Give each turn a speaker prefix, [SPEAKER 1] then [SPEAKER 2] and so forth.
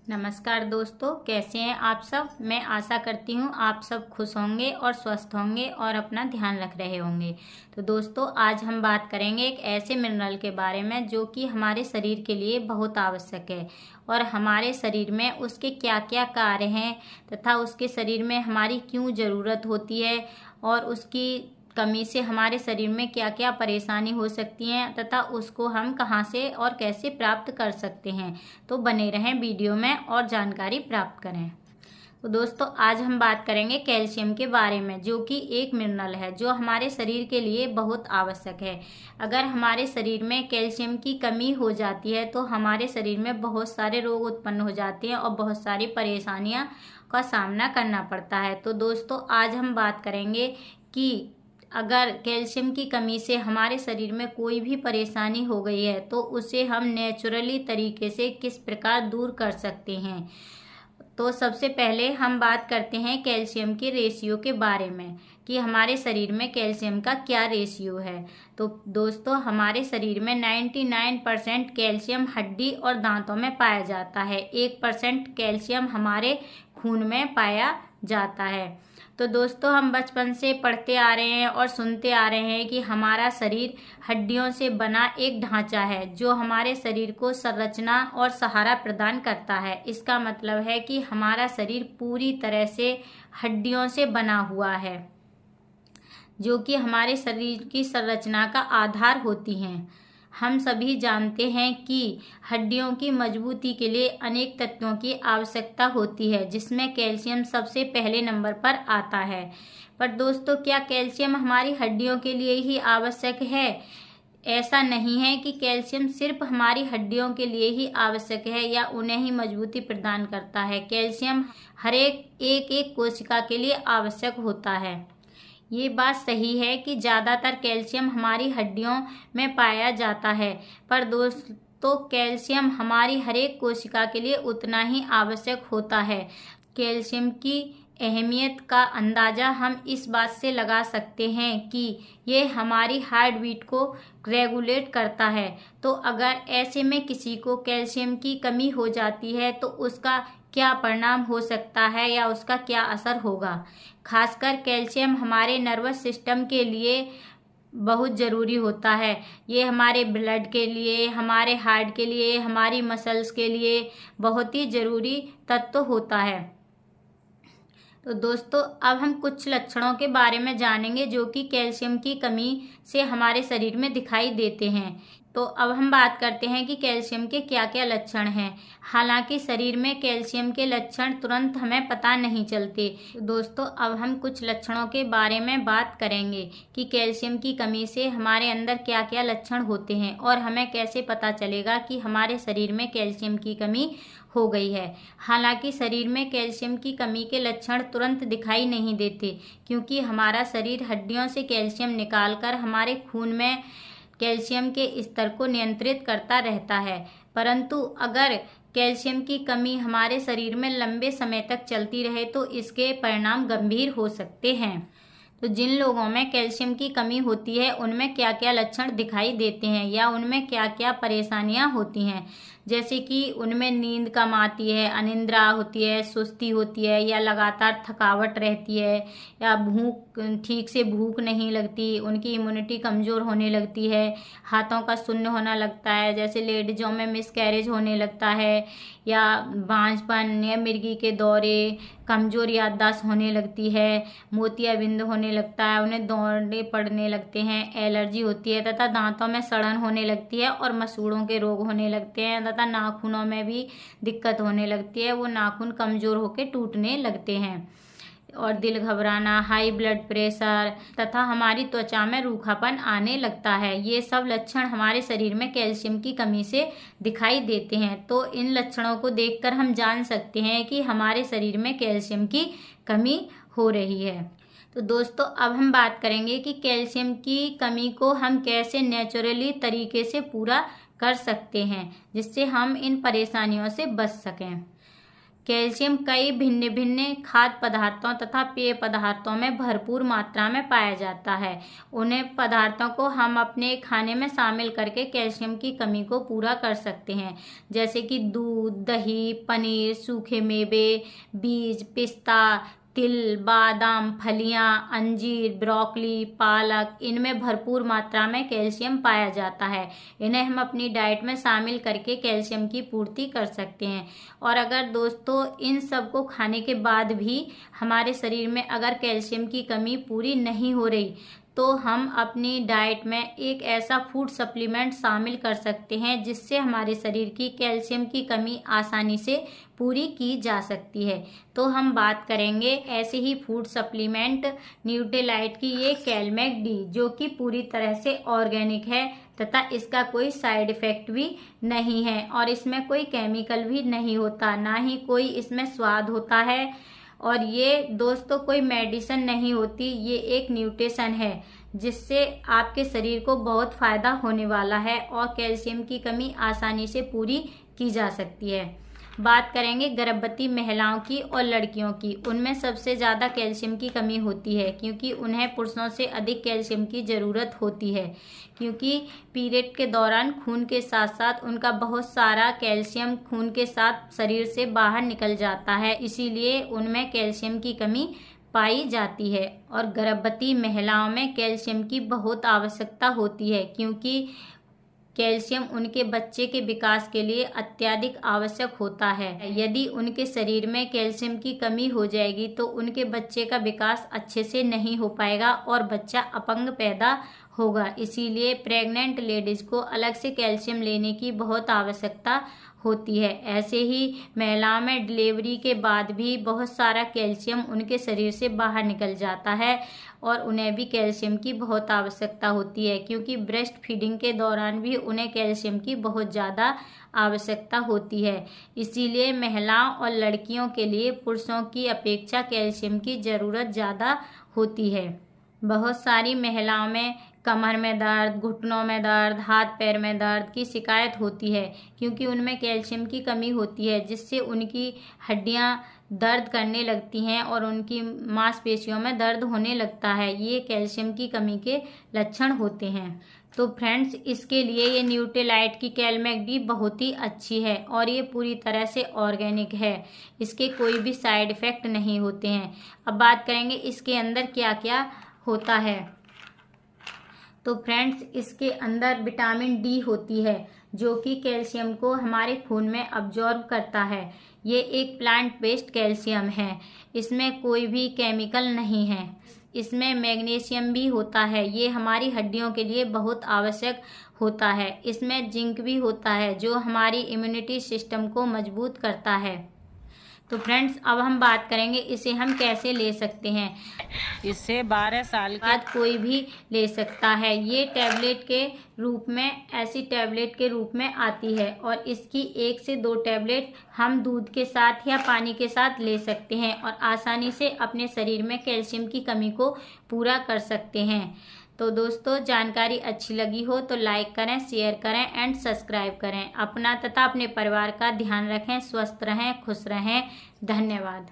[SPEAKER 1] नमस्कार दोस्तों, कैसे हैं आप सब। मैं आशा करती हूँ आप सब खुश होंगे और स्वस्थ होंगे और अपना ध्यान रख रहे होंगे। तो दोस्तों, आज हम बात करेंगे एक ऐसे मिनरल के बारे में जो कि हमारे शरीर के लिए बहुत आवश्यक है और हमारे शरीर में उसके क्या क्या कार्य हैं तथा उसके शरीर में हमारी क्यों ज़रूरत होती है और उसकी कमी से हमारे शरीर में क्या क्या परेशानी हो सकती हैं तथा उसको हम कहाँ से और कैसे प्राप्त कर सकते हैं। तो बने रहें वीडियो में और जानकारी प्राप्त करें। तो दोस्तों, आज हम बात करेंगे कैल्शियम के बारे में, जो कि एक मिनरल है जो हमारे शरीर के लिए बहुत आवश्यक है। अगर हमारे शरीर में कैल्शियम की कमी हो जाती है तो हमारे शरीर में बहुत सारे रोग उत्पन्न हो जाते हैं और बहुत सारी परेशानियां का सामना करना पड़ता है। तो दोस्तों, आज हम बात करेंगे कि अगर कैल्शियम की कमी से हमारे शरीर में कोई भी परेशानी हो गई है तो उसे हम नेचुरली तरीके से किस प्रकार दूर कर सकते हैं। तो सबसे पहले हम बात करते हैं कैल्शियम के रेशियो के बारे में कि हमारे शरीर में कैल्शियम का क्या रेशियो है। तो दोस्तों, हमारे शरीर में 99% कैल्शियम हड्डी और दांतों में पाया जाता है। 1% कैल्शियम हमारे खून में पाया जाता है। तो दोस्तों, हम बचपन से पढ़ते आ रहे हैं और सुनते आ रहे हैं कि हमारा शरीर हड्डियों से बना एक ढांचा है जो हमारे शरीर को संरचना और सहारा प्रदान करता है। इसका मतलब है कि हमारा शरीर पूरी तरह से हड्डियों से बना हुआ है जो कि हमारे शरीर की संरचना का आधार होती हैं। हम सभी जानते हैं कि हड्डियों की मजबूती के लिए अनेक तत्वों की आवश्यकता होती है, जिसमें कैल्शियम सबसे पहले नंबर पर आता है। पर दोस्तों, क्या कैल्शियम हमारी हड्डियों के लिए ही आवश्यक है? ऐसा नहीं है कि कैल्शियम सिर्फ हमारी हड्डियों के लिए ही आवश्यक है या उन्हें ही मजबूती प्रदान करता है। कैल्शियम हर एक कोशिका के लिए आवश्यक होता है। ये बात सही है कि ज़्यादातर कैल्शियम हमारी हड्डियों में पाया जाता है, पर दोस्तों कैल्शियम हमारी हर एक कोशिका के लिए उतना ही आवश्यक होता है। कैल्शियम की अहमियत का अंदाज़ा हम इस बात से लगा सकते हैं कि ये हमारी हार्ट बीट को रेगुलेट करता है। तो अगर ऐसे में किसी को कैल्शियम की कमी हो जाती है तो उसका क्या परिणाम हो सकता है या उसका क्या असर होगा। खासकर कैल्शियम हमारे नर्वस सिस्टम के लिए बहुत ज़रूरी होता है। ये हमारे ब्लड के लिए, हमारे हार्ट के लिए, हमारी मसल्स के लिए बहुत ही ज़रूरी तत्व होता है। तो दोस्तों, अब हम कुछ लक्षणों के बारे में जानेंगे जो कि कैल्शियम की कमी से हमारे शरीर में दिखाई देते हैं। तो अब हम बात करते हैं कि कैल्शियम के क्या क्या लक्षण हैं। हालांकि शरीर में कैल्शियम के लक्षण तुरंत हमें पता नहीं चलते। तो दोस्तों, अब हम कुछ लक्षणों के बारे में बात करेंगे कि कैल्शियम की कमी से हमारे अंदर क्या क्या लक्षण होते हैं और हमें कैसे पता चलेगा कि हमारे शरीर में कैल्शियम की कमी हो गई है। हालांकि शरीर में कैल्शियम की कमी के लक्षण तुरंत दिखाई नहीं देते, क्योंकि हमारा शरीर हड्डियों से कैल्शियम निकालकर हमारे खून में कैल्शियम के स्तर को नियंत्रित करता रहता है। परंतु अगर कैल्शियम की कमी हमारे शरीर में लंबे समय तक चलती रहे तो इसके परिणाम गंभीर हो सकते हैं। तो जिन लोगों में कैल्शियम की कमी होती है उनमें क्या क्या लक्षण दिखाई देते हैं या उनमें क्या क्या परेशानियां होती हैं, जैसे कि उनमें नींद कम आती है, अनिद्रा होती है, सुस्ती होती है या लगातार थकावट रहती है या ठीक से भूख नहीं लगती, उनकी इम्यूनिटी कमज़ोर होने लगती है, हाथों का शून्य होना लगता है, जैसे लेडीजों में मिसकैरेज होने लगता है या बांझपन या मिर्गी के दौरे, कमज़ोर याददाश्त होने लगती है, मोतियाबिंद होने लगता है, उन्हें दौरे पड़ने लगते हैं, एलर्जी होती है तथा दांतों में सड़न होने लगती है और मसूड़ों के रोग होने लगते हैं तथा नाखूनों में भी दिक्कत होने लगती है, वो नाखून कमज़ोर होकर टूटने लगते हैं और दिल घबराना, हाई ब्लड प्रेशर तथा हमारी त्वचा में रूखापन आने लगता है। ये सब लक्षण हमारे शरीर में कैल्शियम की कमी से दिखाई देते हैं। तो इन लक्षणों को देखकर हम जान सकते हैं कि हमारे शरीर में कैल्शियम की कमी हो रही है। तो दोस्तों, अब हम बात करेंगे कि कैल्शियम की कमी को हम कैसे नेचुरली तरीके से पूरा कर सकते हैं जिससे हम इन परेशानियों से बच सकें। कैल्शियम कई भिन्न भिन्न खाद्य पदार्थों तथा पेय पदार्थों में भरपूर मात्रा में पाया जाता है। उन्हें पदार्थों को हम अपने खाने में शामिल करके कैल्शियम की कमी को पूरा कर सकते हैं, जैसे कि दूध, दही, पनीर, सूखे मेवे, बीज, पिस्ता, तिल, बादाम, फलियां, अंजीर, ब्रोकली, पालक, इनमें भरपूर मात्रा में कैल्शियम पाया जाता है। इन्हें हम अपनी डाइट में शामिल करके कैल्शियम की पूर्ति कर सकते हैं। और अगर दोस्तों इन सब को खाने के बाद भी हमारे शरीर में अगर कैल्शियम की कमी पूरी नहीं हो रही तो हम अपनी डाइट में एक ऐसा फूड सप्लीमेंट शामिल कर सकते हैं जिससे हमारे शरीर की कैल्शियम की कमी आसानी से पूरी की जा सकती है। तो हम बात करेंगे ऐसे ही फूड सप्लीमेंट न्यूट्रीलाइट की, ये कैलमैक डी, जो कि पूरी तरह से ऑर्गेनिक है तथा इसका कोई साइड इफेक्ट भी नहीं है और इसमें कोई केमिकल भी नहीं होता, ना ही कोई इसमें स्वाद होता है। और ये दोस्तों कोई मेडिसिन नहीं होती, ये एक न्यूट्रिशन है जिससे आपके शरीर को बहुत फायदा होने वाला है और कैल्शियम की कमी आसानी से पूरी की जा सकती है। बात करेंगे गर्भवती महिलाओं की और लड़कियों की। उनमें सबसे ज़्यादा कैल्शियम की कमी होती है क्योंकि उन्हें पुरुषों से अधिक कैल्शियम की ज़रूरत होती है, क्योंकि पीरियड के दौरान खून के साथ साथ उनका बहुत सारा कैल्शियम खून के साथ शरीर से बाहर निकल जाता है, इसीलिए उनमें कैल्शियम की कमी पाई जाती है। और गर्भवती महिलाओं में कैल्शियम की बहुत आवश्यकता होती है क्योंकि कैल्शियम उनके बच्चे के विकास के लिए अत्यधिक आवश्यक होता है। यदि उनके शरीर में कैल्शियम की कमी हो जाएगी तो उनके बच्चे का विकास अच्छे से नहीं हो पाएगा और बच्चा अपंग पैदा होगा। इसीलिए प्रेग्नेंट लेडीज को अलग से कैल्शियम लेने की बहुत आवश्यकता होती है। ऐसे ही महिलाओं में डिलीवरी के बाद भी बहुत सारा कैल्शियम उनके शरीर से बाहर निकल जाता है और उन्हें भी कैल्शियम की बहुत आवश्यकता होती है, क्योंकि ब्रेस्ट फीडिंग के दौरान भी उन्हें कैल्शियम की बहुत ज़्यादा आवश्यकता होती है। इसीलिए महिलाओं और लड़कियों के लिए पुरुषों की अपेक्षा कैल्शियम की ज़रूरत ज़्यादा होती है। बहुत सारी महिलाओं में कमर में दर्द, घुटनों में दर्द, हाथ पैर में दर्द की शिकायत होती है क्योंकि उनमें कैल्शियम की कमी होती है, जिससे उनकी हड्डियां दर्द करने लगती हैं और उनकी मांसपेशियों में दर्द होने लगता है। ये कैल्शियम की कमी के लक्षण होते हैं। तो फ्रेंड्स, इसके लिए ये न्यूट्रीलाइट की कैलमैक डी बहुत ही अच्छी है और ये पूरी तरह से ऑर्गेनिक है, इसके कोई भी साइड इफ़ेक्ट नहीं होते हैं। अब बात करेंगे इसके अंदर क्या क्या होता है। तो फ्रेंड्स, इसके अंदर विटामिन डी होती है जो कि कैल्शियम को हमारे खून में अब्जॉर्ब करता है। ये एक प्लांट बेस्ड कैल्शियम है, इसमें कोई भी केमिकल नहीं है। इसमें मैग्नीशियम भी होता है, ये हमारी हड्डियों के लिए बहुत आवश्यक होता है। इसमें जिंक भी होता है जो हमारी इम्यूनिटी सिस्टम को मजबूत करता है। तो फ्रेंड्स, अब हम बात करेंगे इसे हम कैसे ले सकते हैं।
[SPEAKER 2] इससे 12 साल के
[SPEAKER 1] बाद कोई भी ले सकता है। ये टैबलेट के रूप में, ऐसी टैबलेट के रूप में आती है और इसकी 1 से 2 टैबलेट हम दूध के साथ या पानी के साथ ले सकते हैं और आसानी से अपने शरीर में कैल्शियम की कमी को पूरा कर सकते हैं। तो दोस्तों, जानकारी अच्छी लगी हो तो लाइक करें, शेयर करें एंड सब्सक्राइब करें। अपना तथा अपने परिवार का ध्यान रखें, स्वस्थ रहें, खुश रहें। धन्यवाद।